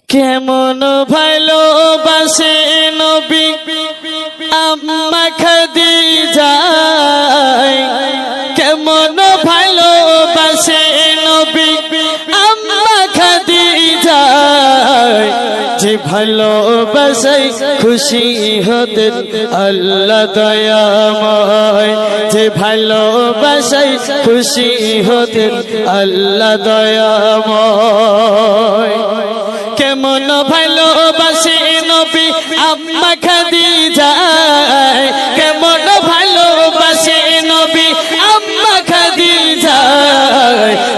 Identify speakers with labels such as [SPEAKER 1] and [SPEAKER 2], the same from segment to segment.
[SPEAKER 1] কেমন ভালোবাসে নবী আম্মা খাদিজা, কেমন ভালোবাসে নবী আম্মা খাদিজা, যে ভালোবাসায় খুশি হতেন আল্লাহ দয়াময়, যে ভালোবাসায় খুশি হতেন আল্লাহ দয়াময়। কেমন ভালোবাসে নবী আম্মা খাদিজা, কেমন ভালোবাসে নবী আম্মা খাদিজা,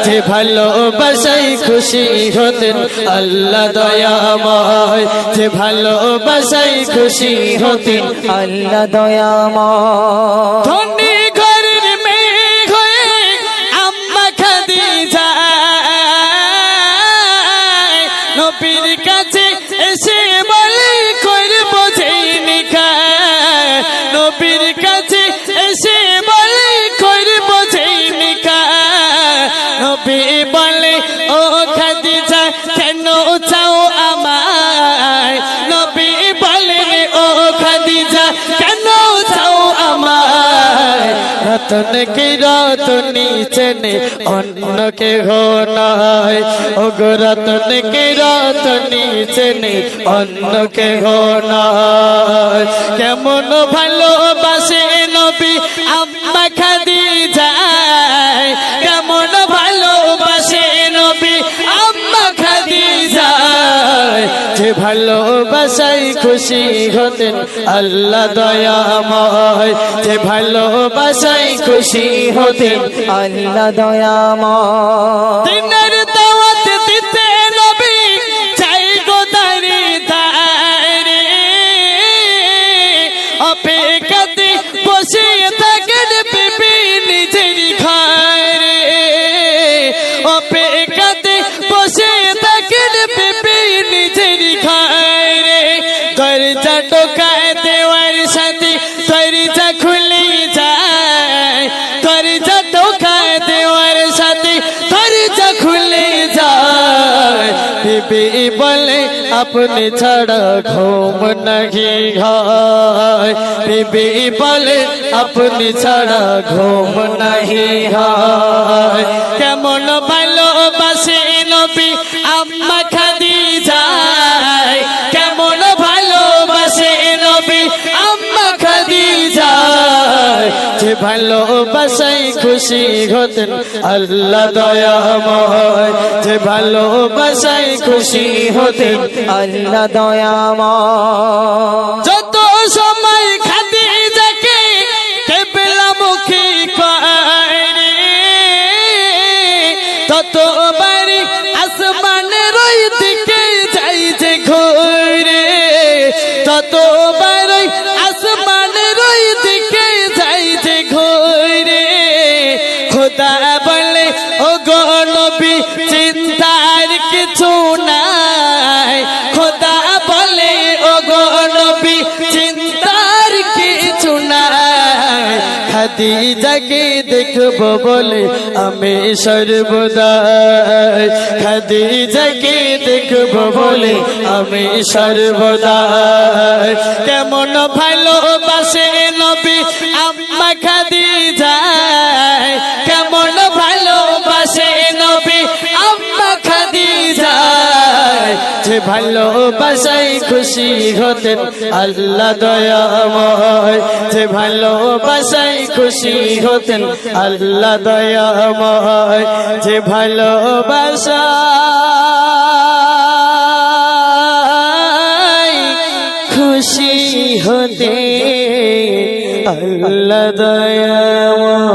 [SPEAKER 1] যে ভালোবাসায় খুশি হতেন আল্লাহ দয়াময়, যে ভালোবাসায় খুশি হতেন
[SPEAKER 2] আল্লাহ দয়াময়।
[SPEAKER 1] ধনী ঘরের মেয়ে হয়ে আম্মা খাদিজা নবীর কাছে এসে বলে করব যে নিকাহ, নবীর কাছে এসে বলে করব যে নিকাহ। নবী বলে ও খাদিজা কেন চাও আমায়, নবী বলে ও খাদিজা কেন চাও আমায়। রতন কি রতনী চেনে অন্য কেহ নয়, ও গো রতন কি রতনী চেনে অন্য কেহ নয়। কেমন ভালোবাসে নবী আম্মা খাদিজা, কেমন ভালোবাসে নবী আম্মা খাদিজা, যে ভালোবাসায় খুশি হতেন আল্লাহ দয়াময়, যে ভালোবাসায় খুশি হতেন
[SPEAKER 2] আল্লাহ দয়াময়।
[SPEAKER 1] দিনের দাওয়াত দিতে নবী চাই গো দাঁড়ি দাঁড়ি, অপেক্ষাতে বসে থাকেন বিবি নিজের ঘরে, অপেক্ষাতে বসে থাকেন বিবি নিজের ঘরে। দরজা টোকায় দেওয়ার সাথে দরজা খুলে যায়, দরজা টোকায় দেওয়ার সাথে দরজা খুলে যায়। বিবি বলে আপনি ছাড়া ঘুম নাহি হয়, বিবি বলে আপনি ছাড়া ঘুম নাহি হয়। কেমন ভালোবাসে নবী আম্মা খাদিজা, কেমন ভালোবাসে নবী আম্মা খাদিজা, যে ভালোবাসায় খুশি হতেন আল্লাহ দয়াময়, যে ভালোবাসায় খুশি হতেন
[SPEAKER 2] আল্লাহ দয়াময়।
[SPEAKER 1] যত সময় খাদিজাকে কিবলামুখী করে, ততবারই আসমানের ওই দিকে যাই যে ঘুরে, ততবারই আসমানের ওই দিকে যাই যে ঘুরে। খোদা বলে ও গো নবী চিন্তার কিছু নাই, খোদা বলে ও গো নবী চিন্তার কিছু নাই। খাদিজাকে দেখব বলে আমি সর্বদাই, খাদিজাকে দেখব বলে আমি সর্বদাই। কেমন ভালোবাসে নবী আম্মা খাদিজা, কেমন ভালোবাসে নবী আম্মা খাদিজা, যে ভালোবাসায় খুশি হতেন আল্লাহ দয়াময়, যে ভালোবাসায় খুশি হতেন আল্লাহ দয়াময়, যে ভালোবাসায় খুশি হতে আল্লাহ দয়াময়।